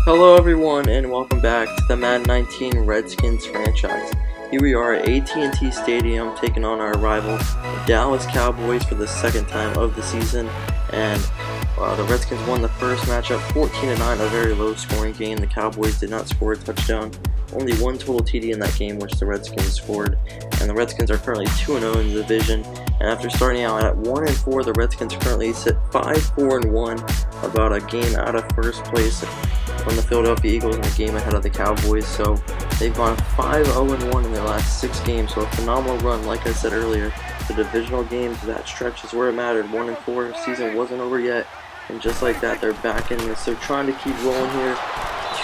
Hello everyone and welcome back to the Madden 19 Redskins franchise. Here we are at AT&T Stadium taking on our rival, the Dallas Cowboys, for the second time of the season. And the Redskins won the first matchup 14-9, a very low scoring game. The Cowboys did not score a touchdown. Only one total TD in that game, which the Redskins scored. And the Redskins are currently 2-0 in the division. And after starting out at 1-4, the Redskins currently sit 5-4-1, about a game out of first place from the Philadelphia Eagles and a game ahead of the Cowboys. So they've gone 5-0-1 in their last 6 games. So a phenomenal run. Like I said earlier, the divisional games, that stretch is where it mattered. 1-4, season wasn't over yet. And just like that, they're back in this. They're trying to keep rolling here.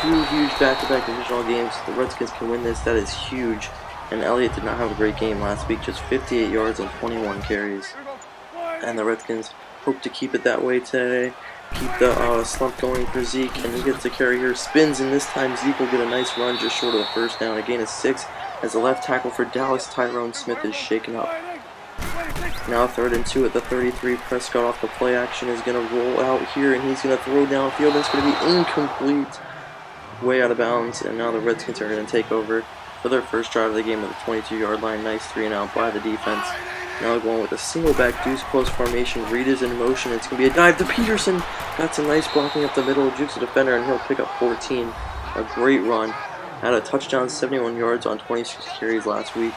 2 huge back-to-back divisional games. The Redskins can win this. That is huge. And Elliott did not have a great game last week, just 58 yards and 21 carries. And the Redskins hope to keep it that way today. Keep the slump going for Zeke, and he gets the carry here. Spins, and this time Zeke will get a nice run just short of the first down. A gain of 6 as the left tackle for Dallas, Tyrone Smith, is shaken up. Now 3rd and 2 at the 33. Prescott off the play action is going to roll out here, and he's going to throw downfield. It's going to be incomplete, way out of bounds, and now the Redskins are going to take over for their first drive of the game at the 22-yard line. Nice 3-and-out by the defense. Now going with a single back deuce close formation. Reed is in motion. It's going to be a dive to Peterson. Got some nice blocking up the middle. Jukes the defender, and he'll pick up 14. A great run. Had a touchdown, 71 yards on 26 carries last week.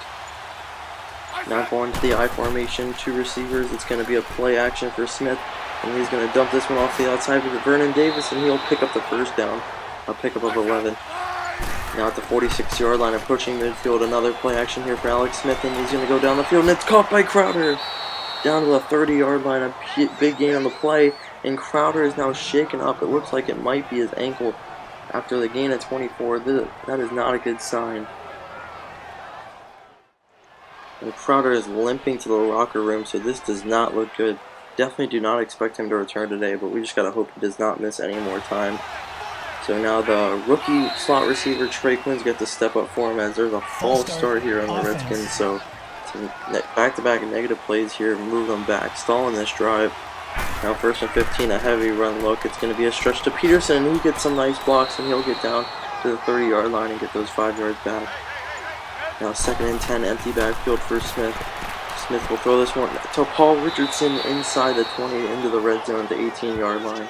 Now going to the I formation. 2 receivers. It's going to be a play action for Smith, and he's going to dump this one off the outside with Vernon Davis, and he'll pick up the first down. A pickup of 11. Now at the 46-yard line, approaching midfield, another play action here for Alex Smith, and he's going to go down the field, and it's caught by Crowder. Down to the 30-yard line, a big gain on the play, and Crowder is now shaken up. It looks like it might be his ankle after the gain of 24. That is not a good sign. And Crowder is limping to the locker room, so this does not look good. Definitely do not expect him to return today, but we just got to hope he does not miss any more time. So now the rookie slot receiver, Trey Quinn's got to step up for him, as there's a false start here on the Redskins. So back-to-back negative plays here, move them back, stalling this drive. Now 1st and 15, a heavy run look. It's going to be a stretch to Peterson, and he gets some nice blocks, and he'll get down to the 30-yard line and get those 5 yards back. Now 2nd and 10, empty backfield for Smith. Smith will throw this one to Paul Richardson inside the 20 into the red zone at the 18-yard line.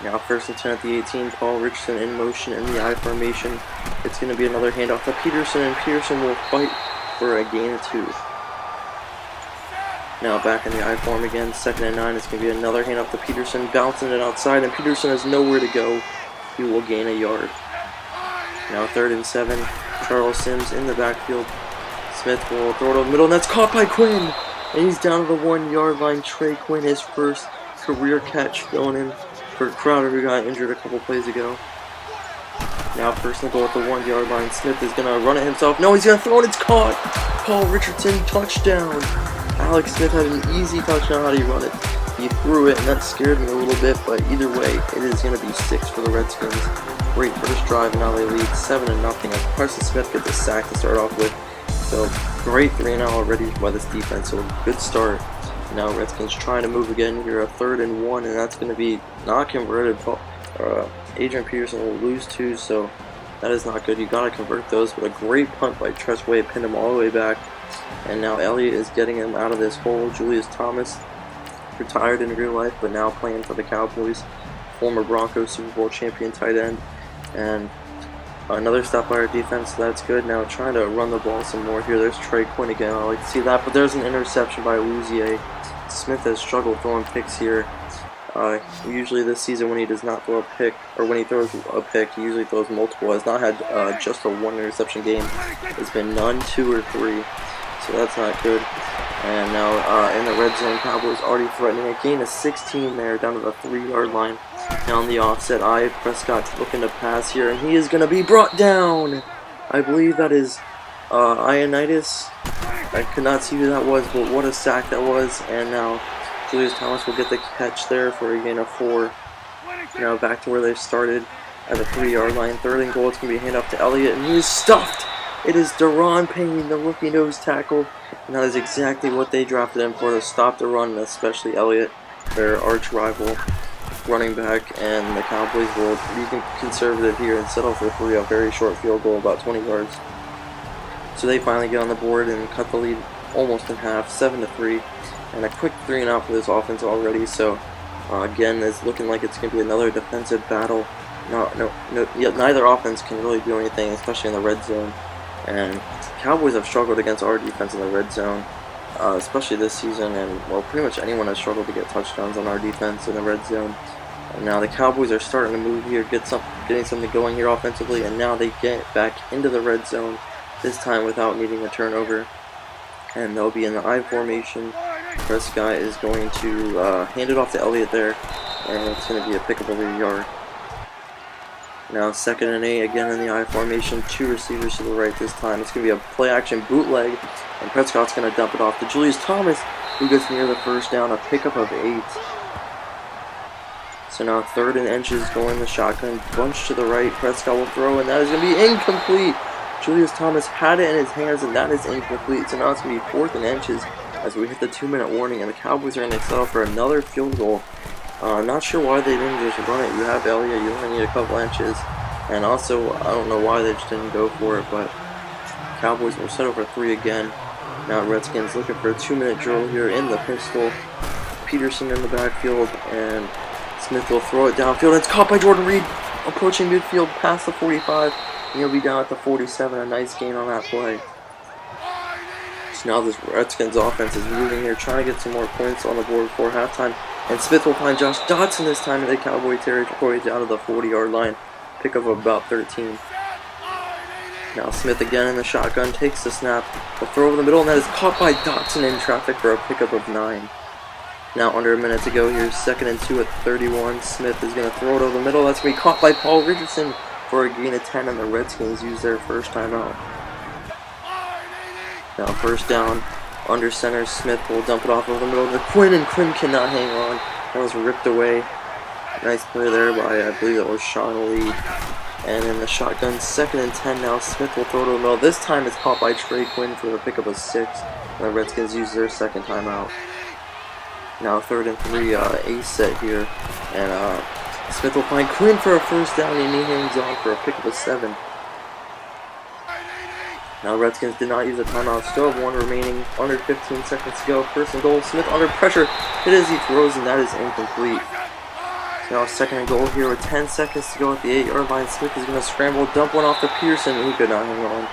Now 1st and 10 at the 18, Paul Richardson in motion in the I formation. It's going to be another handoff to Peterson, and Peterson will fight for a gain of 2. Now back in the I form again, 2nd and 9, it's going to be another handoff to Peterson, bouncing it outside, and Peterson has nowhere to go. He will gain a yard. Now 3rd and 7, Charles Sims in the backfield. Smith will throw it over the middle, and that's caught by Quinn! And he's down to the 1-yard line. Trey Quinn, his first career catch, going in for Crowder, who got injured a couple plays ago. Now 1st and goal at the 1-yard line. Smith is going to run it himself. No, he's going to throw it. It's caught. Paul Richardson, touchdown. Alex Smith had an easy touchdown. How do you run it? He threw it, and that scared me a little bit, but either way, it is going to be 6 for the Redskins. Great first drive, and now they lead 7-0. Carson Smith gets a sack to start off with. So great 3-0 already by this defense. So good start. Now Redskins trying to move again here, a 3rd and 1, and that's going to be not converted. Adrian Peterson will lose 2, so that is not good. You got to convert those. But a great punt by Tressway, pinned him all the way back, and now Elliott is getting him out of this hole. Julius Thomas, retired in real life, but now playing for the Cowboys, former Broncos Super Bowl champion tight end, and another stop by our defense, so that's good. Now trying to run the ball some more here. There's Trey Quinn again. I like to see that, but there's an interception by Louisier. Smith has struggled throwing picks here. Usually this season when he does not throw a pick, or when he throws a pick, he usually throws multiple. Has not had just a 1 interception game. It's been none, 2, or 3. So that's not good. And now in the red zone, Cowboys already threatening a gain of 16 there, down to the 3-yard line. Down the offset, Prescott's looking to pass here, and he is going to be brought down. I believe that is Ioannidis. I could not see who that was, but what a sack that was. And now Julius Thomas will get the catch there for a gain of 4. Now back to where they started at the 3-yard line. 3rd and goal, it's going to be a handoff to Elliott, and he is stuffed. It is Deron Payne, the rookie nose tackle, and that is exactly what they drafted him for, to stop the run, especially Elliott, their arch rival. running back, and the Cowboys will be conservative here and settle for 3, a very short field goal, about 20 yards. So they finally get on the board and cut the lead almost in half, 7-3, and a quick 3-and-out for this offense already. So again, it's looking like it's going to be another defensive battle. Neither offense can really do anything, especially in the red zone. And Cowboys have struggled against our defense in the red zone, especially this season. And well, pretty much anyone has struggled to get touchdowns on our defense in the red zone. And now the Cowboys are starting to move here, getting something going here offensively, and now they get back into the red zone. This time without needing a turnover, and they'll be in the I formation. Prescott is going to hand it off to Elliott there, and it's going to be a pick of a yard. Now 2nd and 8 again in the I formation, 2 receivers to the right this time. It's going to be a play action bootleg, and Prescott's going to dump it off to Julius Thomas, who gets near the first down, a pickup of 8. So now 3rd and inches, going the shotgun, bunch to the right. Prescott will throw, and that is going to be incomplete. Julius Thomas had it in his hands, and that is incomplete. So now it's going to be 4th and inches as we hit the 2-minute warning, and the Cowboys are going to settle for another field goal. Not sure why they didn't just run it. You have Elliott, you only need a couple inches, and also I don't know why they just didn't go for it, but Cowboys will settle for 3 again. Now Redskins looking for a 2-minute drill here in the pistol. Peterson in the backfield, and Smith will throw it downfield. It's caught by Jordan Reed, approaching midfield past the 45. And he'll be down at the 47, a nice gain on that play. So now this Redskins offense is moving here, trying to get some more points on the board before halftime. And Smith will find Josh Dotson this time in the Cowboy territory down to the 40-yard line. Pick of about 13. Now Smith again in the shotgun, takes the snap. Will throw over the middle, and that is caught by Dotson in traffic for a pickup of 9. Now under a minute to go here, 2nd and 2 at 31. Smith is going to throw it over the middle. That's going to be caught by Paul Richardson for a gain of 10, and the Redskins use their first timeout. Now 1st down, under center, Smith will dump it off over the middle to Quinn, and Quinn cannot hang on. That was ripped away. Nice play there by, I believe that was Sean Lee. And in the shotgun, 2nd and 10 now, Smith will throw it over the middle. This time it's caught by Trey Quinn for the pickup of 6, and the Redskins use their 2nd timeout. Now 3rd and 3, ace set here, and Smith will find Quinn for a 1st down, and he hangs on for a pickup of 7. Now Redskins did not use a timeout, still have 1 remaining, under 15 seconds to go. 1st and goal, Smith under pressure, hit as he throws, and that is incomplete. So now 2nd and goal here with 10 seconds to go at the 8-yard line. Smith is going to scramble, dump one off to Pearson, and he could not hang on.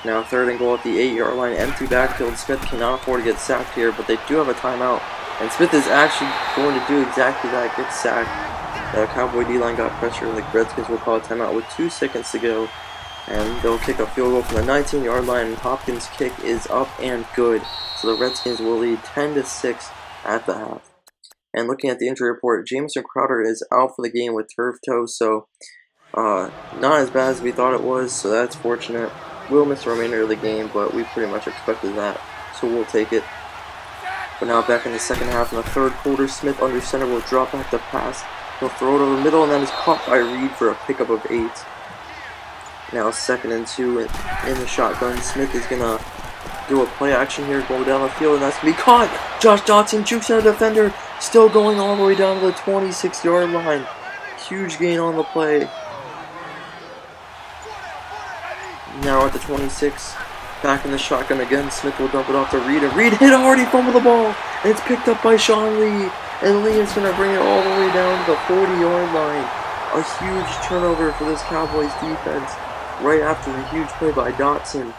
Now 3rd and goal at the 8-yard line, empty backfield. Smith cannot afford to get sacked here, but they do have a timeout. And Smith is actually going to do exactly that, get sacked. The Cowboy D-line got pressure, and the Redskins will call a timeout with 2 seconds to go. And they'll kick a field goal from the 19-yard line, and Hopkins' kick is up and good. So the Redskins will lead 10-6 at the half. And looking at the injury report, Jamison Crowder is out for the game with turf toe, so not as bad as we thought it was, so that's fortunate. We'll miss the remainder of the game, but we pretty much expected that, so we'll take it. But now back in the 2nd half, in the 3rd quarter, Smith under center will drop back the pass. He'll throw it over the middle, and then is caught by Reed for a pickup of 8. Now 2nd and 2 in the shotgun. Smith is going to do a play action here, go down the field, and that's going to be caught. Josh Dotson jukes out a defender, still going all the way down to the 26-yard line. Huge gain on the play. Now at the 26, back in the shotgun again, Smith will dump it off to Reed, and Reed hit hard, he fumbled the ball, and it's picked up by Sean Lee, and Lee is going to bring it all the way down to the 40-yard line. A huge turnover for this Cowboys defense, right after the huge play by Dotson,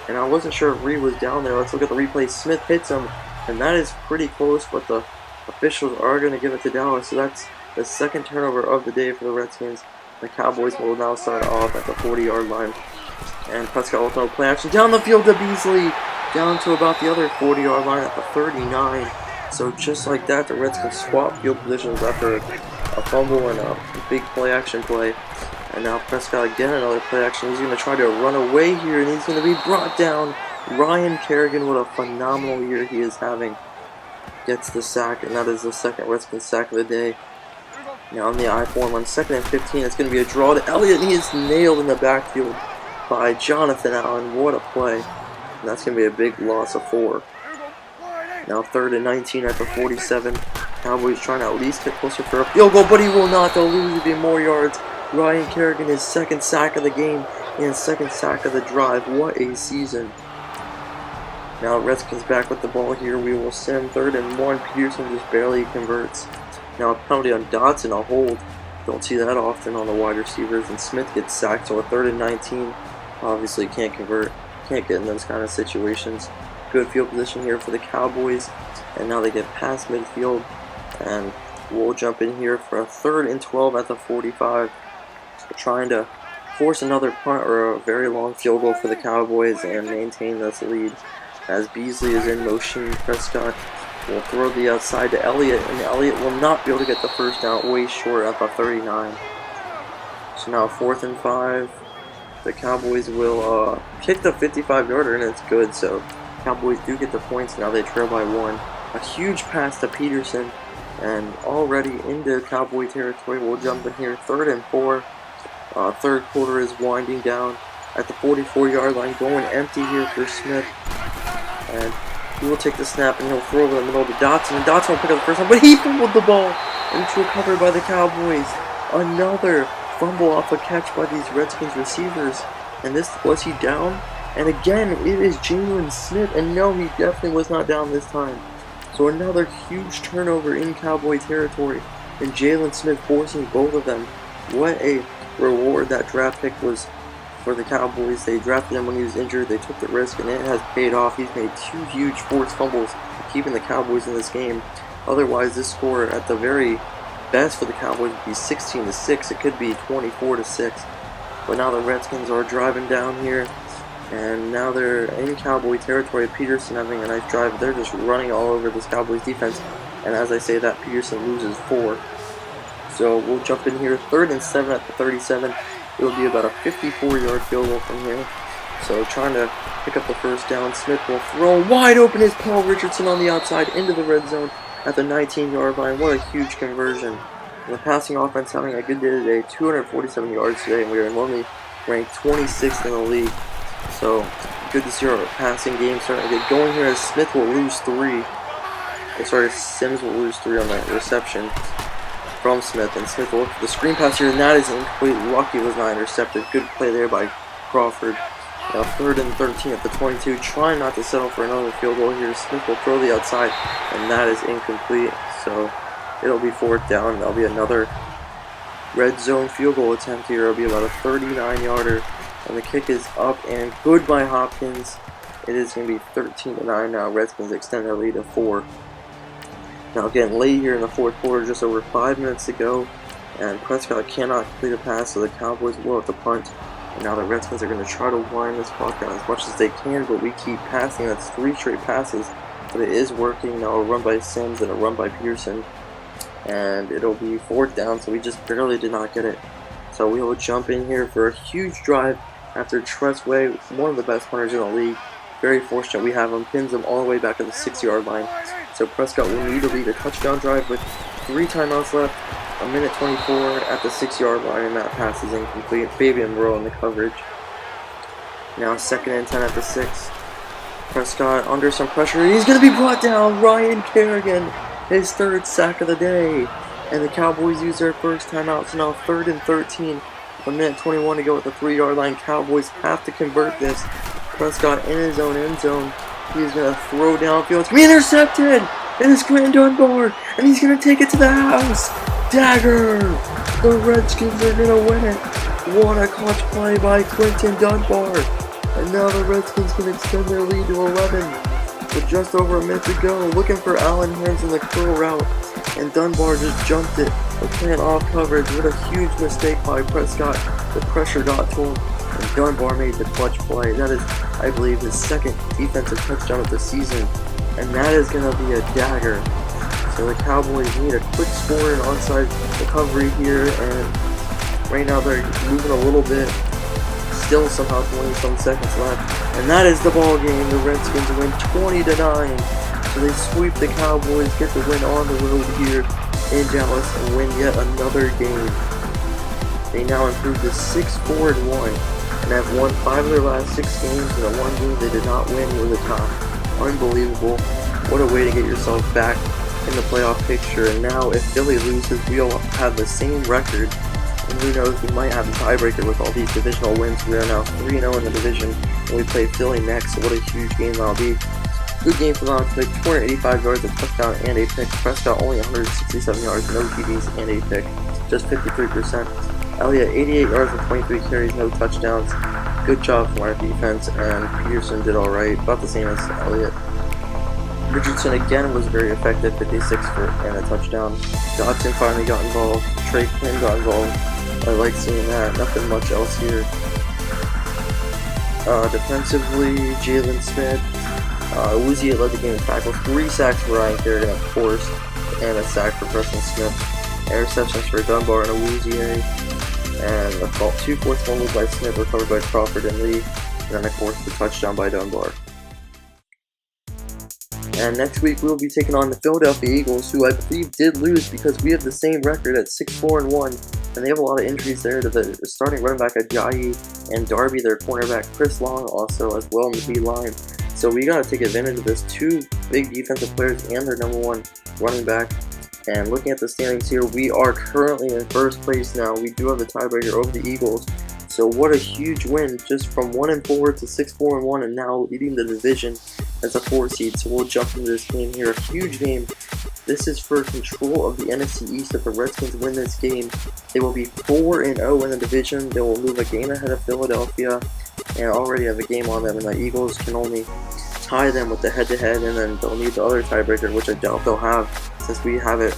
and I wasn't sure if Reed was down there. Let's look at the replay. Smith hits him, and that is pretty close, but the officials are going to give it to Dallas, so that's the 2nd turnover of the day for the Redskins. The Cowboys will now start off at the 40-yard line. And Prescott will throw play action down the field to Beasley, down to about the other 40-yard line at the 39. So just like that, the Redskins swap field positions after a fumble and a big play action play. And now Prescott again, another play action. He's going to try to run away here, and he's going to be brought down. Ryan Kerrigan, what a phenomenal year he is having, gets the sack, and that is the 2nd Redskins sack of the day. Now on the I-form on 2nd and 15, it's going to be a draw to Elliott, and he is nailed in the backfield by Jonathan Allen. What a play. And that's going to be a big loss of 4. Now 3rd and 19 at the 47. Cowboys trying to at least get closer for a field goal, but he will not. They'll lose even more yards. Ryan Kerrigan, his 2nd sack of the game and 2nd sack of the drive. What a season. Now Redskins back with the ball here. We will send 3rd and 1. Peterson just barely converts. Now a penalty on Dotson, a hold. Don't see that often on the wide receivers. And Smith gets sacked, so a 3rd and 19. Obviously can't convert. Can't get in those kind of situations. Good field position here for the Cowboys. And now they get past midfield. And we'll jump in here for a 3rd and 12 at the 45. Trying to force another punt or a very long field goal for the Cowboys and maintain this lead. As Beasley is in motion, Prescott will throw the outside to Elliott, and Elliott will not be able to get the first down, way short at the 39. So now 4th and 5. The Cowboys will kick the 55-yarder, and it's good. So Cowboys do get the points. Now they trail by 1. A huge pass to Peterson, and already into Cowboy territory. We'll jump in here. 3rd and 4. 3rd quarter is winding down at the 44-yard line, going empty here for Smith. And he will take the snap and he'll throw over the middle to Dotson. And Dotson will pick up the first one, but he fumbled the ball. And it's recovered by the Cowboys. Another fumble off a catch by these Redskins receivers. And this, was he down? And again, it is Jalen Smith. And no, he definitely was not down this time. So another huge turnover in Cowboy territory. And Jalen Smith forcing both of them. What a reward that draft pick was for the Cowboys. They drafted him when he was injured. They took the risk, and it has paid off. He's made 2 huge forced fumbles, keeping the Cowboys in this game. Otherwise, this score at the very best for the Cowboys would be 16-6. It could be 24-6. But now the Redskins are driving down here, and now they're in Cowboy territory. Peterson having a nice drive. They're just running all over this Cowboys defense. And as I say that, Peterson loses 4. So we'll jump in here. 3rd and 7 at the 37. It'll be about a 54-yard field goal from here. So trying to pick up the first down. Smith will throw wide open. Is Paul Richardson on the outside into the red zone at the 19-yard line. What a huge conversion. And the passing offense having a good day today. 247 yards today, and we are normally ranked 26th in the league. So good to see our passing game starting to get going here, as Smith will lose 3. Sims will lose 3 on that reception from Smith, and Smith will look for the screen pass here, and that is incomplete. Lucky it was not intercepted. Good play there by Crawford. Now 3rd and 13 at the 22, trying not to settle for another field goal here. Smith will throw the outside, and that is incomplete. So it'll be 4th down. That'll be another red zone field goal attempt here. It'll be about a 39-yarder, and the kick is up and good by Hopkins. It is going to be 13-9 now. Redskins extend their lead to 4. Now getting late here in the 4th quarter, just over 5 minutes to go, and Prescott cannot complete a pass, so the Cowboys will have to punt. And now the Redskins are going to try to wind this clock down as much as they can, but we keep passing. That's 3 straight passes, but it is working. Now a run by Sims and a run by Pearson, and it'll be 4th down, so we just barely did not get it. So we will jump in here for a huge drive after Tressway, one of the best punters in the league. Very fortunate we have him, pins him all the way back at the 6-yard line. So Prescott will need to lead a touchdown drive with 3 timeouts left, a minute 24 at the 6-yard line, and that pass is incomplete. Fabian Rowe in the coverage. Now 2nd and 10 at the 6. Prescott under some pressure. He's going to be brought down. Ryan Kerrigan, his 3rd sack of the day. And the Cowboys use their first timeout. So now 3rd and 13. A minute 21 to go at the 3-yard line. Cowboys have to convert this. Prescott in his own end zone. He is going to throw downfield. It's going to be intercepted. It is Quentin Dunbar. And he's going to take it to the house. Dagger. The Redskins are going to win it. What a clutch play by Quentin Dunbar. And now the Redskins can extend their lead to 11. With just over a minute to go. Looking for Allen Hurns in the curl route. And Dunbar just jumped it. But playing off coverage. What a huge mistake by Prescott. The pressure got to him. And Dunbar made the clutch play. That is, I believe, his 2nd defensive touchdown of the season. And that is going to be a dagger. So the Cowboys need a quick score and onside recovery here. And right now they're moving a little bit. Still somehow 20-some seconds left. And that is the ball game. The Redskins win 20-9. So they sweep the Cowboys, get the win on the road here in Dallas, and win yet another game. They now improve to 6-4-1. And have won 5 of their last 6 games, and the 1 game they did not win was a tie. Unbelievable. What a way to get yourself back in the playoff picture. And now if Philly loses, we'll have the same record. And who knows, we might have a tiebreaker with all these divisional wins. We are now 3-0 in the division, and we play Philly next, so what a huge game that'll be. Good game for them. 285 yards, a touchdown, and a pick. Prescott only 167 yards, no TDs, and a pick. Just 53%. Elliott 88 yards and 23 carries, no touchdowns. Good job from our defense, and Peterson did alright, about the same as Elliott. Richardson again was very effective, 56 and a touchdown. Dotson finally got involved. Trey Quinn got involved. I like seeing that. Nothing much else here. Defensively, Jalen Smith. Uzi led the game in tackles. 3 sacks for Ryan Kerrigan, of course, and a sack for Preston Smith. Interceptions for Dunbar and Awuzie. And a 2 fourth fumbles by Smith, recovered by Crawford and Lee. And then, of course, the touchdown by Dunbar. And next week we'll be taking on the Philadelphia Eagles, who I believe did lose because we have the same record at 6-4-1, and they have a lot of injuries there to the starting running back Ajayi and Darby, their cornerback Chris Long also as well in the D-line. So we gotta take advantage of this. 2 big defensive players and their #1 running back. And looking at the standings here, we are currently in first place now. We do have the tiebreaker over the Eagles. So what a huge win, just from 1-4 to 6-4-1, and now leading the division as a 4 seed. So we'll jump into this game here. A huge game. This is for control of the NFC East. If the Redskins win this game, they will be 4-0 in the division. They will move a game ahead of Philadelphia and already have a game on them, and the Eagles can only tie them with the head-to-head, and then they'll need the other tiebreaker, which I doubt they'll have, since we have it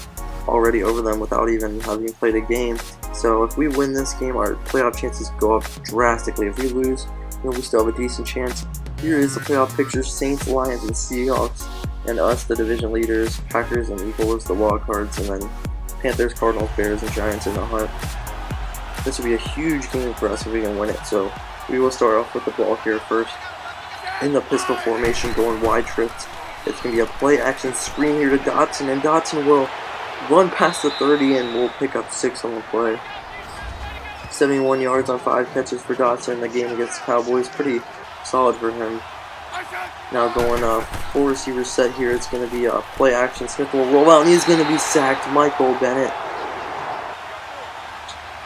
already over them without even having played a game. So if we win this game, our playoff chances go up drastically. If we lose, we still have a decent chance. Here is the playoff picture: Saints, Lions, and Seahawks, and us, the division leaders, Packers and Eagles, the wild cards, and then Panthers, Cardinals, Bears, and Giants in the hunt. This will be a huge game for us if we can win it. So we will start off with the ball here first. In the pistol formation, going wide trips. It's going to be a play action screen here to Dotson, and Dotson will run past the 30 and we'll pick up 6 on the play. 71 yards on 5 catches for Dotson. The game against the Cowboys, pretty solid for him. Now going 4 receivers set here. It's going to be a play action. Smith will roll out and he's going to be sacked. Michael Bennett.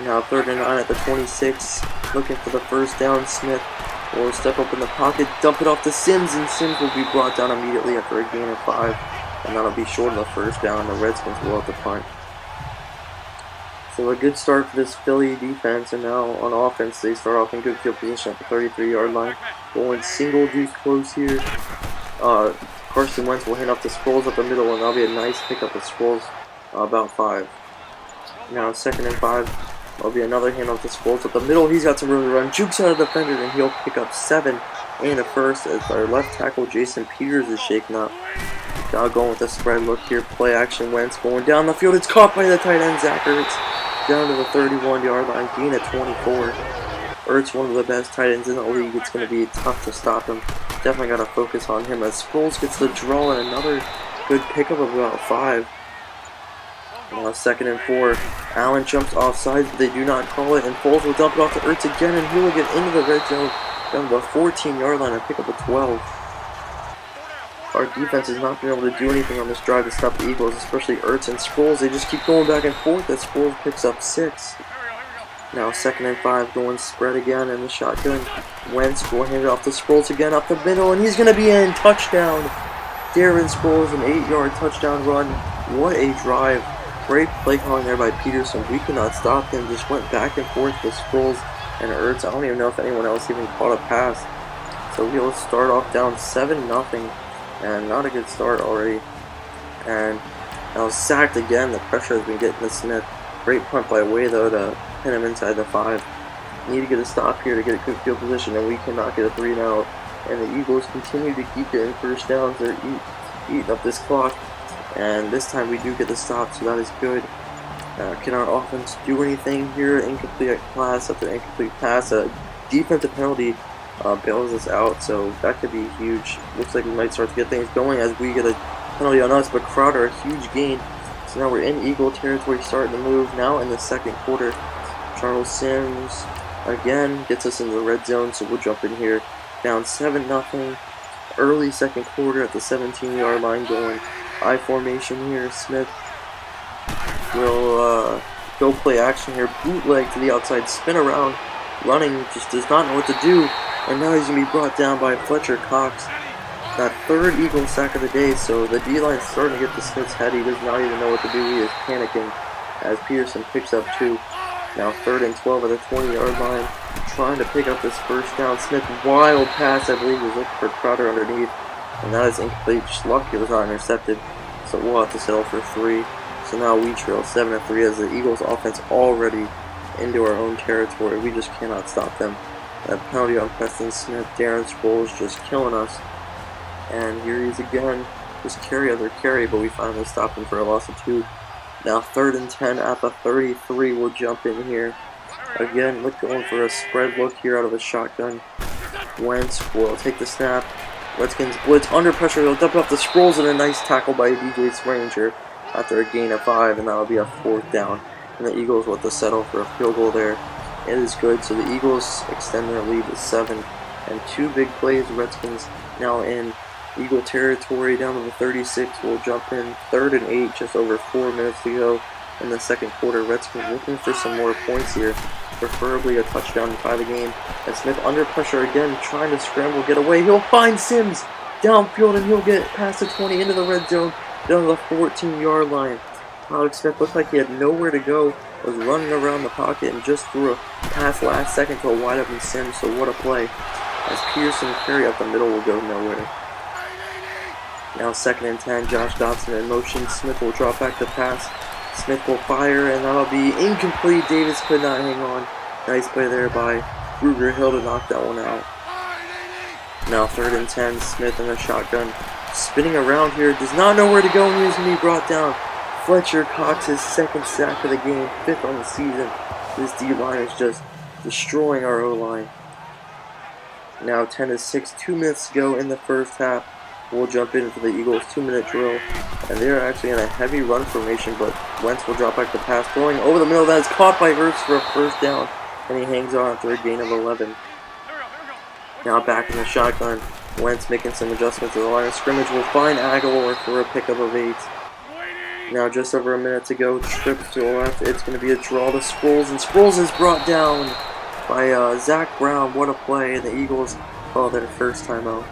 Now 3rd and 9 at the 26. Looking for the first down. Smith will step up in the pocket, dump it off to Sims, and Sims will be brought down immediately after a gain of 5. And that'll be short of the first down. The Redskins will have to punt. So a good start for this Philly defense, and now on offense they start off in good field position at the 33-yard line. Going single juice close here. Carson Wentz will hand off to Sproles up the middle, and that'll be a nice pickup of Sproles about 5. Now 2nd and 5. That'll be another handoff to Sproles up the middle. He's got some room to run. Jukes out of the defender, and he'll pick up 7 and a first as our left tackle Jason Peters is shaken up. Now going with the spread look here. Play action. Wentz going down the field. It's caught by the tight end Zach Ertz. Down to the 31-yard line. Gain at 24. Ertz, one of the best tight ends in the league. It's going to be tough to stop him. Definitely got to focus on him as Sproles gets the draw and another good pickup of about 5. Now 2nd and 4. Allen jumps offside, but they do not call it, and Foles will dump it off to Ertz again, and he will get into the red zone down to the 14-yard line and pick up a 12. Our defense has not been able to do anything on this drive to stop the Eagles, especially Ertz and Sproles. They just keep going back and forth as Sproles picks up 6. Now 2nd and 5, going spread again in the shotgun. Wentz will hand it off to Sproles again up the middle, and he's going to be in. Touchdown! Darren Sproles, an 8-yard touchdown run. What a drive. Great play calling there by Peterson. We could not stop him. Just went back and forth with Sproles and Ertz. I don't even know if anyone else even caught a pass. So we'll start off down 7-0. And not a good start already. And now sacked again. The pressure has been getting to Smith. Great punt by Way though to pin him inside the 5. Need to get a stop here to get a good field position, and we cannot get a 3 now. And the Eagles continue to keep getting first downs. They're eating up this clock. And this time we do get the stop, so that is good. Can our offense do anything here? Incomplete pass after incomplete pass. A defensive penalty bails us out, so that could be huge. Looks like we might start to get things going as we get a penalty on us, but Crowder, a huge gain. So now we're in Eagle territory, starting to move. Now in the 2nd quarter, Charles Sims again gets us into the red zone, so we'll jump in here. Down 7-0. early second quarter at the 17-yard line going I formation here. Smith will go play action here, bootleg to the outside, spin around, running, just does not know what to do, and now he's going to be brought down by Fletcher Cox. That third Eagle sack of the day, so the D-line's starting to get to Smith's head. He does not even know what to do. He is panicking as Peterson picks up 2. Now 3rd and 12 at the 20-yard line, trying to pick up this first down. Smith, wild pass, I believe, was looking for Crowder underneath, and that is incomplete. Just lucky it was not intercepted, so we'll have to settle for 3. So now we trail 7-3 as the Eagles offense already into our own territory. We just cannot stop them. That penalty on Preston Smith, Darren Sproles just killing us. And here he is again, just carry after carry, but we finally stopped him for a loss of 2. Now 3rd and 10 at the 33, we'll jump in here. Again, going for a spread look here out of a shotgun. Wentz will take the snap. Redskins blitz under pressure, he'll dump off the Sproles, and a nice tackle by DJ Stranger after a gain of 5, and that'll be a 4th down. And the Eagles will have to settle for a field goal there. It is good, so the Eagles extend their lead to 7. And 2 big plays, Redskins now in Eagle territory down to the 36. We'll jump in 3rd and 8, just over 4 minutes to go in the second quarter. Redskins looking for some more points here, preferably a touchdown to tie the game. And Smith under pressure again, trying to scramble, get away. He'll find Sims downfield, and he'll get past the 20 into the red zone, down to the 14-yard line. Alex Smith looked like he had nowhere to go, was running around the pocket, and just threw a pass last second to a wide-open Sims, so what a play. As Peterson carry up the middle will go nowhere. Now 2nd and 10, Josh Dobson in motion. Smith will drop back the pass. Smith will fire, and that'll be incomplete. Davis could not hang on. Nice play there by Ruger Hill to knock that one out. Now 3rd and 10, Smith in a shotgun. Spinning around here, does not know where to go, and he's going to be brought down. Fletcher Cox's 2nd sack of the game, 5th on the season. This D-line is just destroying our O-line. Now 10-6, 2 minutes to go in the first half. We'll jump into the Eagles' 2-minute drill, and they're actually in a heavy run formation, but Wentz will drop back the pass, throwing over the middle. That is caught by Ertz for a 1st down, and he hangs on after a gain of 11. Now back in the shotgun, Wentz making some adjustments to the line of scrimmage. Will find Aguilar for a pickup of 8. Now just over a minute to go, trips to the left. It's going to be a draw to Sproles, and Sproles is brought down by Zach Brown. What a play, and the Eagles call their first timeout.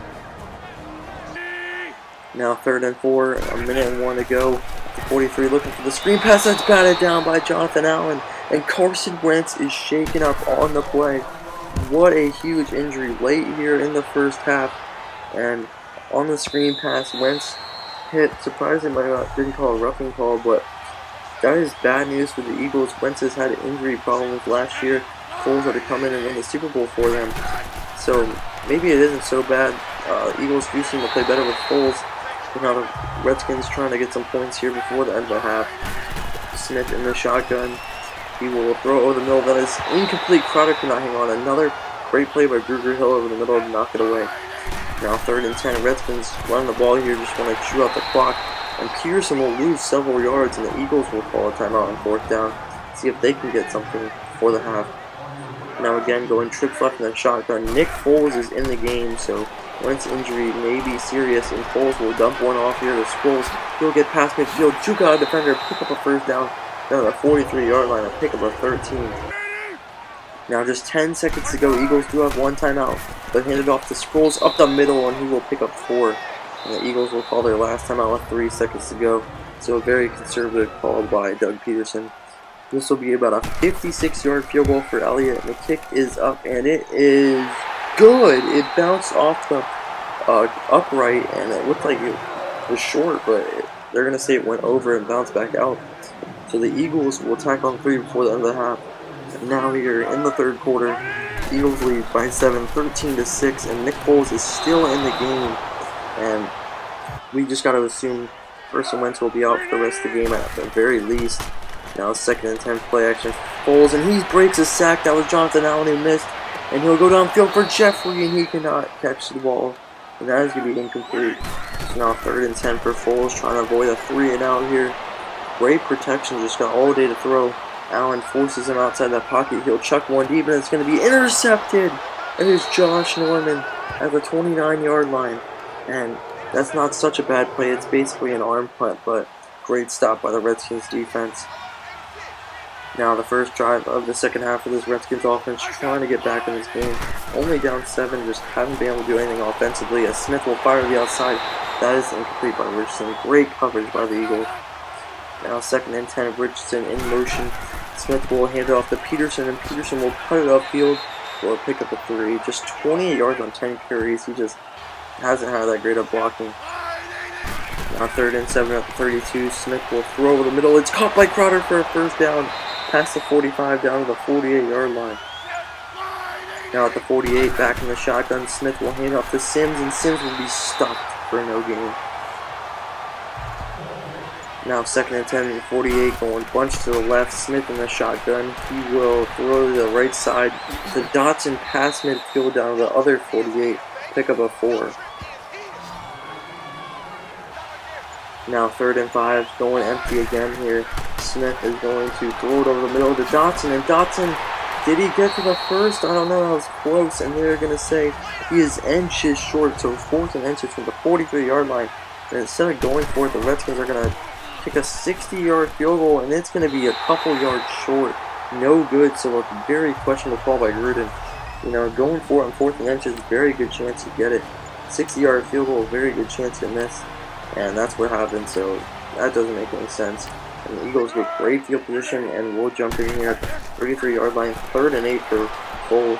Now 3rd and 4, a minute and 1 to go. The 43 looking for the screen pass, that's batted down by Jonathan Allen. And Carson Wentz is shaken up on the play. What a huge injury late here in the first half. And on the screen pass, Wentz hit. Surprisingly, didn't call a roughing call, but that is bad news for the Eagles. Wentz has had injury problems last year. Foles had to come in and win the Super Bowl for them. So maybe it isn't so bad. Eagles do seem to play better with Foles. But now the Redskins trying to get some points here before the end of the half. Smith in the shotgun. He will throw over the middle. That is incomplete. Crowder cannot hang on. Another great play by Ruger Hill over the middle to knock it away. Now 3rd and 10. Redskins running the ball here. Just want to chew out the clock. And Pearson will lose several yards, and the Eagles will call a timeout on 4th down. See if they can get something before the half. Now again, going trips left in the shotgun. Nick Foles is in the game, so Wentz injury may be serious, and Foles will dump one off here to Sproles. He'll get past midfield, juke out a defender, pick up a 1st down to the 43-yard line, and pick up a 13. Now just 10 seconds to go. Eagles do have 1 timeout. They'll hand it off to Sproles up the middle, and he will pick up 4. And the Eagles will call their last timeout with 3 seconds to go. So a very conservative call by Doug Peterson. This will be about a 56-yard field goal for Elliott, and the kick is up, and it is good. It bounced off the upright, and it looked like it was short, but they're going to say it went over and bounced back out. So the Eagles will tack on 3 before the end of the half. And now here in the 3rd quarter, Eagles lead by 7, 13-6, and Nick Foles is still in the game. And we just got to assume Carson Wentz will be out for the rest of the game at the very least. Now 2nd and 10, play action Foles, and he breaks a sack. That was Jonathan Allen who missed. And he'll go downfield for Jeffrey, and he cannot catch the ball. And that is going to be incomplete. So now 3rd and 10 for Foles, trying to avoid a 3 and out here. Great protection, just got all day to throw. Allen forces him outside that pocket. He'll chuck one deep, and it's going to be intercepted. It is Josh Norman at the 29-yard line. And that's not such a bad play. It's basically an arm punt, but great stop by the Redskins defense. Now the first drive of the second half of this Redskins offense, trying to get back in this game. Only down 7, just haven't been able to do anything offensively, as Smith will fire to the outside. That is incomplete by Richardson. Great coverage by the Eagles. Now 2nd and 10, Richardson in motion. Smith will hand it off to Peterson, and Peterson will cut it upfield for a pick up a 3. Just 28 yards on 10 carries. He just hasn't had that great up blocking. Now 3rd and 7 at the 32. Smith will throw over the middle. It's caught by Crowder for a first down. Past the 45 down to the 48-yard line. Now at the 48, back in the shotgun, Smith will hand off to Sims, and Sims will be stopped for no gain. Now 2nd and 10 at the 48, going bunch to the left. Smith in the shotgun. He will throw to the right side. The Dotson pass midfield down to the other 48. Pick up a 4. Now 3rd and 5, going empty again here. Smith is going to throw it over the middle to Dotson, and Dotson, did he get to the first? I don't know, that was close, and they're going to say he is inches short, so 4th and inches from the 43-yard line. And instead of going for it, the Redskins are going to kick a 60-yard field goal, and it's going to be a couple yards short. No good, so a very questionable call by Gruden. You know, going for it on 4th and inches, very good chance to get it. 60-yard field goal, very good chance to miss. And that's what happened, so that doesn't make any sense. And the Eagles get great field position, and we'll jump in here at the 33-yard line. 3rd and 8 for Foles.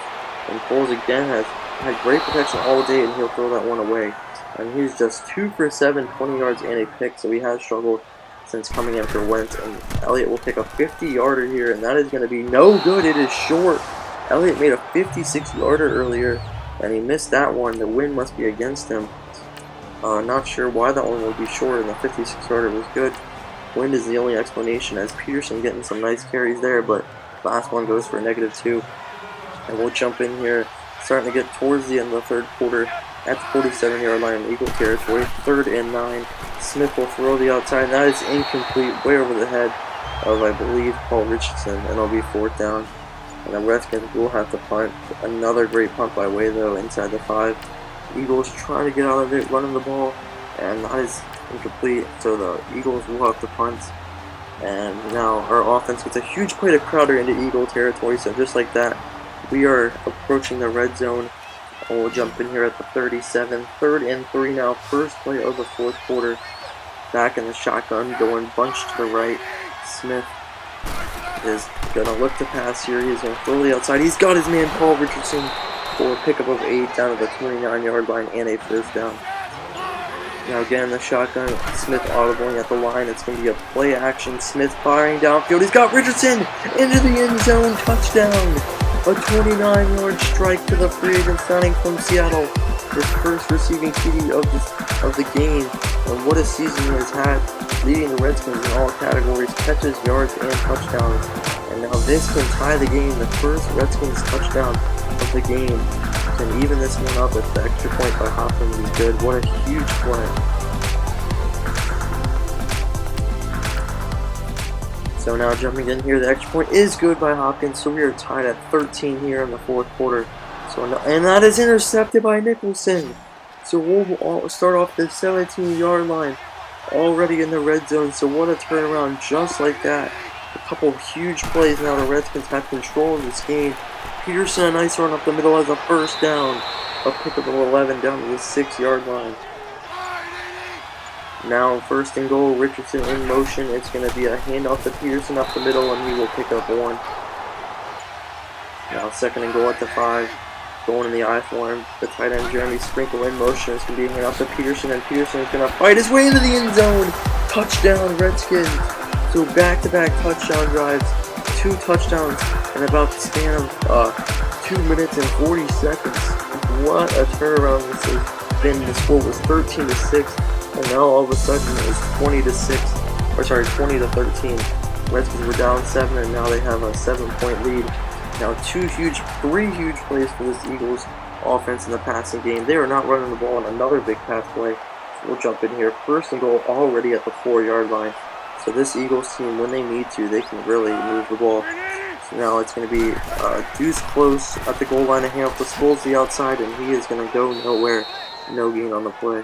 And Foles again has had great protection all day, and he'll throw that one away. And he's just 2 for 7, 20 yards and a pick, so he has struggled since coming in for Wentz. And Elliott will pick a 50-yarder here, and that is going to be no good. It is short. Elliott made a 56-yarder earlier, and he missed that one. The wind must be against him. Not sure why that one would be short, and the 56-yarder was good. Wind is the only explanation, as Peterson getting some nice carries there, but last one goes for a -2. And we'll jump in here, starting to get towards the end of the 3rd quarter at the 47-yard line in Eagle territory. 3rd and 9. Smith will throw the outside, and that is incomplete, way over the head of, I believe, Paul Richardson, and it'll be 4th down. And the Redskins will have to punt. Another great punt by Way, though, inside the 5. Eagles trying to get out of it, running the ball, and that is incomplete, so the Eagles will have to punt. And now our offense gets a huge play to Crowder into Eagle territory, so just like that, we are approaching the red zone. And we'll jump in here at the 37. 3rd and 3 now, first play of the 4th quarter. Back in the shotgun, going bunch to the right. Smith is going to look to pass here. He's going to throw the outside. He's got his man Paul Richardson for a pickup of 8 down to the 29-yard line and a first down. Now again in the shotgun, Smith audibling at the line. It's going to be a play action. Smith firing downfield. He's got Richardson into the end zone. Touchdown. A 29-yard strike to the free agent signing from Seattle. His first receiving TD of the game. And what a season he has had, leading the Redskins in all categories, catches, yards, and touchdowns. And now this can tie the game. The first Redskins touchdown of the game. And even this one up with the extra point by Hopkins is good. What a huge play. So now jumping in here, the extra point is good by Hopkins. So we are tied at 13 here in the 4th quarter. And that is intercepted by Nicholson. So we'll start off the 17-yard line already in the red zone. So what a turnaround just like that. A couple huge plays now. The Redskins have control of this game. Peterson, a nice run up the middle as a first down. A pickup of 11 down to the 6-yard line. Now 1st and goal, Richardson in motion. It's going to be a handoff to Peterson up the middle, and he will pick up 1. Now 2nd and goal at the 5. Going in the I for him. The tight end Jeremy Sprinkle in motion. It's going to be a handoff to Peterson, and Peterson is going to fight his way into the end zone. Touchdown Redskins. So back-to-back touchdown drives. 2 touchdowns in about the span of 2 minutes and 40 seconds. What a turnaround this has been. The score was 13-6, and now all of a sudden it's 20 to 13. Redskins were down 7, and now they have a 7-point lead. Now 3 huge plays for this Eagles offense in the passing game. They are not running the ball on another big pass play. So we'll jump in here. 1st and goal already at the 4-yard line. So this Eagles team, when they need to, they can really move the ball. So now it's going to be Deuce close at the goal line. A handoff to Scholes the outside, and he is going to go nowhere. No gain on the play.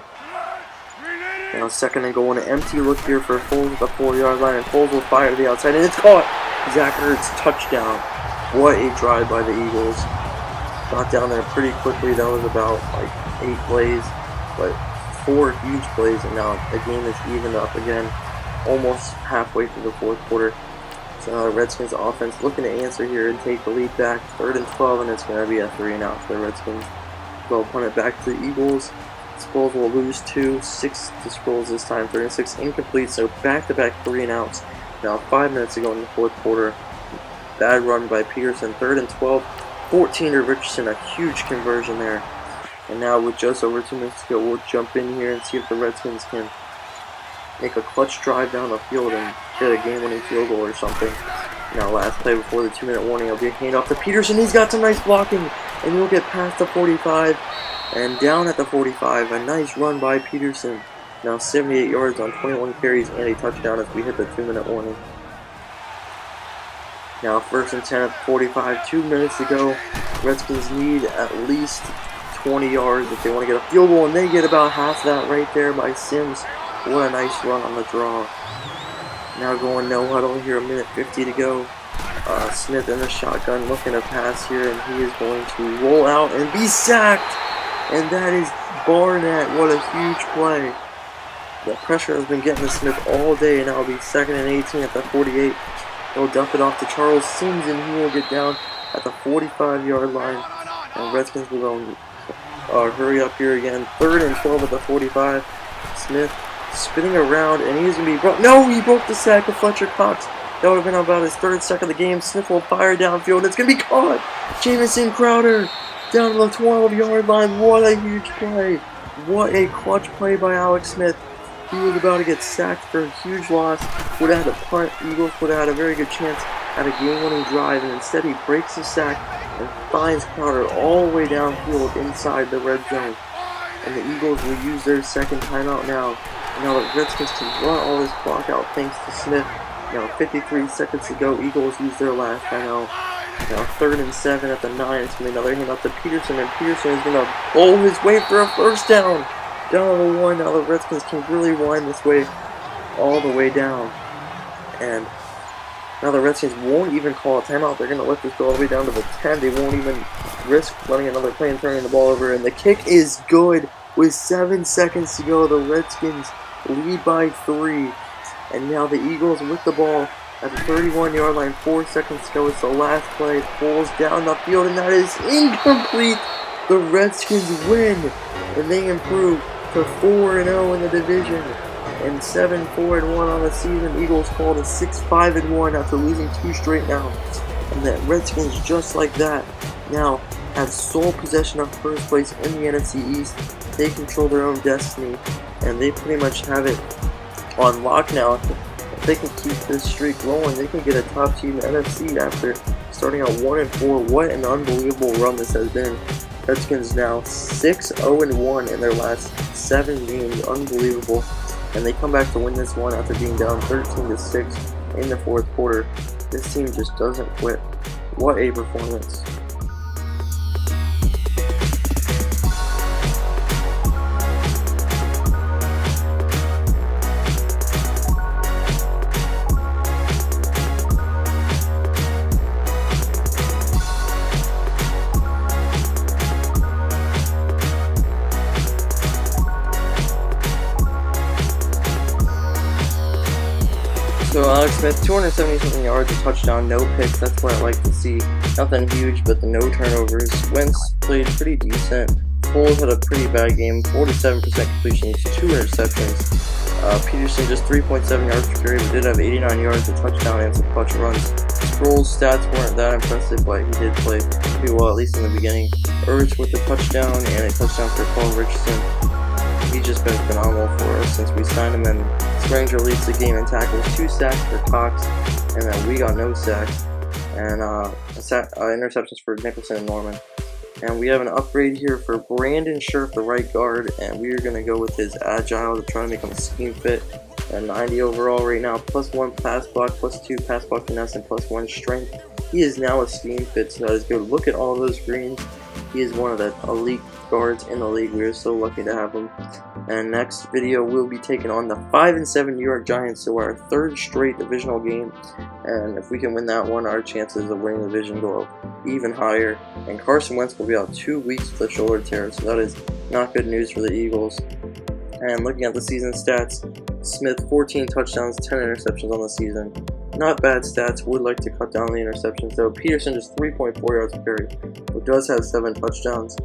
Now second and goal, an empty look here for Foles at the 4-yard line, and Foles will fire to the outside, and it's caught! Zach Ertz touchdown. What a drive by the Eagles. Got down there pretty quickly. That was about like 8 plays, but 4 huge plays, and now the game is evened up again, almost halfway through the fourth quarter. So Redskins offense looking to answer here and take the lead back. 3rd and 12, and it's going to be a 3-and-out for the Redskins. They'll punt it back to the Eagles. Sproles will lose 2, 6 to Sproles this time. 3rd and 6 incomplete, so back-to-back 3-and-outs. Now 5 minutes to go in the fourth quarter. Bad run by Peterson. 3rd and 12, 14 to Richardson. A huge conversion there. And now with just over 2 minutes to go, we'll jump in here and see if the Redskins can make a clutch drive down the field and get a game-winning field goal or something. Now last play before the 2-minute warning, it'll be a handoff to Peterson. He's got some nice blocking, and he'll get past the 45 and down at the 45. A nice run by Peterson. Now 78 yards on 21 carries and a touchdown as we hit the 2-minute warning. Now 1st and 10 at 45, 2 minutes to go. Redskins need at least 20 yards if they want to get a field goal, and they get about half that right there by Sims. What a nice run on the draw. Now going no huddle here, 1:50 to go. Smith in the shotgun looking to pass here, and he is going to roll out and be sacked. And that is Barnett. What a huge play. The pressure has been getting to Smith all day, and now it'll be 2nd and 18 at the 48. He'll dump it off to Charles Sims, and he will get down at the 45-yard line. And Redskins will go hurry up here again. 3rd and 12 at the 45. Smith spinning around, and he's going to be broke. No, he broke the sack of Fletcher Cox. That would have been about his 3rd sack of the game. Smith will fire downfield, and it's going to be caught. Jamison Crowder down to the 12-yard line. What a huge play. What a clutch play by Alex Smith. He was about to get sacked for a huge loss. Would have had a punt. Eagles would have had a very good chance at a game-winning drive, and instead he breaks the sack and finds Crowder all the way downfield inside the red zone. And the Eagles will use their 2nd timeout now. And now the Redskins can run all this clock out thanks to Smith. Now 53 seconds to go. Eagles use their last timeout. Now 3rd and 7 at the 9. It's going to be another handoff to Peterson, and Peterson is going to bowl his way for a 1st down. Down to the 1. Now the Redskins can really wind this way all the way down. And now the Redskins won't even call a timeout. They're going to let this go all the way down to the 10. They won't even risk running another play and turning the ball over. And the kick is good with 7 seconds to go. The Redskins lead by 3. And now the Eagles with the ball at the 31-yard line. 4 seconds to go. It's the last play. It falls down the field, and that is incomplete. The Redskins win, and they improve to 4-0 in the division and 7-4-1 on the season. Eagles fall to 6-5-1 after losing 2 straight now. And the Redskins, just like that, now have sole possession of 1st place in the NFC East. They control their own destiny, and they pretty much have it on lock now. If they can keep this streak going, they can get a top team in the NFC after starting out 1-4. What an unbelievable run this has been. Redskins now 6-0-1 in their last 7 games. Unbelievable. And they come back to win this one after being down 13-6 in the fourth quarter. This team just doesn't quit. What a performance. So Alex Smith, 270-something yards, a touchdown, no picks. That's what I like to see. Nothing huge, but the no turnovers. Wentz played pretty decent. Foles had a pretty bad game, 47% completion, 2 interceptions. Peterson just 3.7 yards per carry, but did have 89 yards, a touchdown, and some clutch runs. Sproles' stats weren't that impressive, but he did play pretty well, at least in the beginning. Ertz with a touchdown and a touchdown for Paul Richardson. He's just been phenomenal for us since we signed him, and Spranger leads the game in tackles, 2 sacks for Cox, and then we got no sacks, and interceptions for Nicholson and Norman. And we have an upgrade here for Brandon Scherf, the right guard, and we are going to go with his agile to try to make him a scheme fit. And 90 overall right now, +1 pass block, +2 pass block finesse, and +1 strength. He is now a scheme fit, so that is good. Look at all those greens. He is one of the elite guards in the league. We are so lucky to have him. And next video, we'll be taking on the 5-7 New York Giants, so our third straight divisional game. And if we can win that one, our chances of winning the division go up even higher. And Carson Wentz will be out 2 weeks with a shoulder tear, so that is not good news for the Eagles. And looking at the season stats, Smith 14 touchdowns, 10 interceptions on the season. Not bad stats. Would like to cut down the interceptions though. Peterson just 3.4 yards per carry, but does have 7 touchdowns,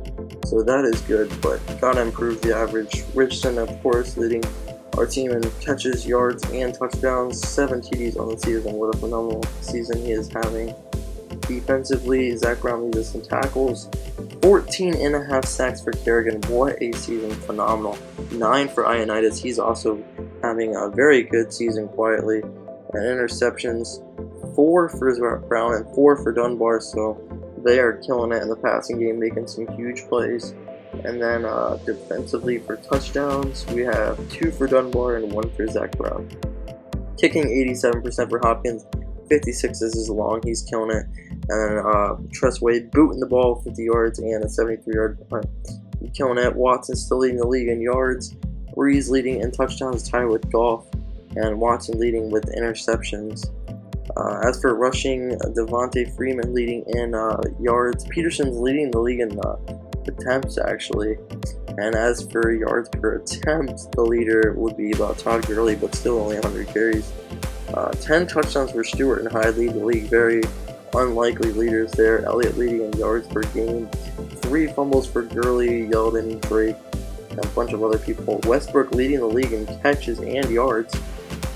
so that is good, but gotta improve the average. Richardson, of course, leading our team in catches, yards, and touchdowns. 7 TDs on the season. What a phenomenal season he is having. Defensively, Zach Brown leads us in tackles. 14.5 sacks for Kerrigan. What a season. Phenomenal. 9 for Ioannidis. He's also having a very good season quietly. And interceptions, 4 for Brown and 4 for Dunbar, so they are killing it in the passing game, making some huge plays. And then defensively for touchdowns, we have 2 for Dunbar and 1 for Zach Brown. Kicking 87% for Hopkins, 56 is his long, he's killing it. And then Tressway booting the ball 50 yards and a 73-yard punt. He's killing it. Watson still leading the league in yards. Breeze leading in touchdowns, tied with Goff. And Watson leading with interceptions. As for rushing, Devontae Freeman leading in yards. Peterson's leading the league in attempts, actually. And as for yards per attempt, the leader would be about Todd Gurley, but still only 100 carries. 10 touchdowns for Stewart and Hyde lead the league. Very unlikely leaders there. Elliott leading in yards per game. 3 fumbles for Gurley, Yeldon, Drake, and a bunch of other people. Westbrook leading the league in catches and yards.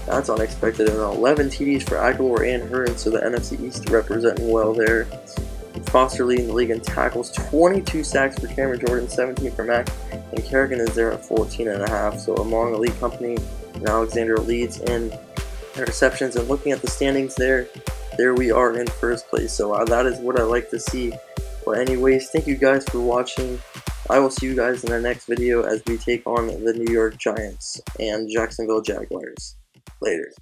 That's unexpected. And 11 TDs for Aguilar and Hearn, so the NFC East representing well there. Foster leading the league in tackles. 22 sacks for Cameron Jordan, 17 for Mack, and Kerrigan is there at 14.5. So among elite company, and Alexander leads in interceptions. And looking at the standings there we are in first place. So that is what I like to see. But anyways, thank you guys for watching. I will see you guys in the next video as we take on the New York Giants and Jacksonville Jaguars. Later.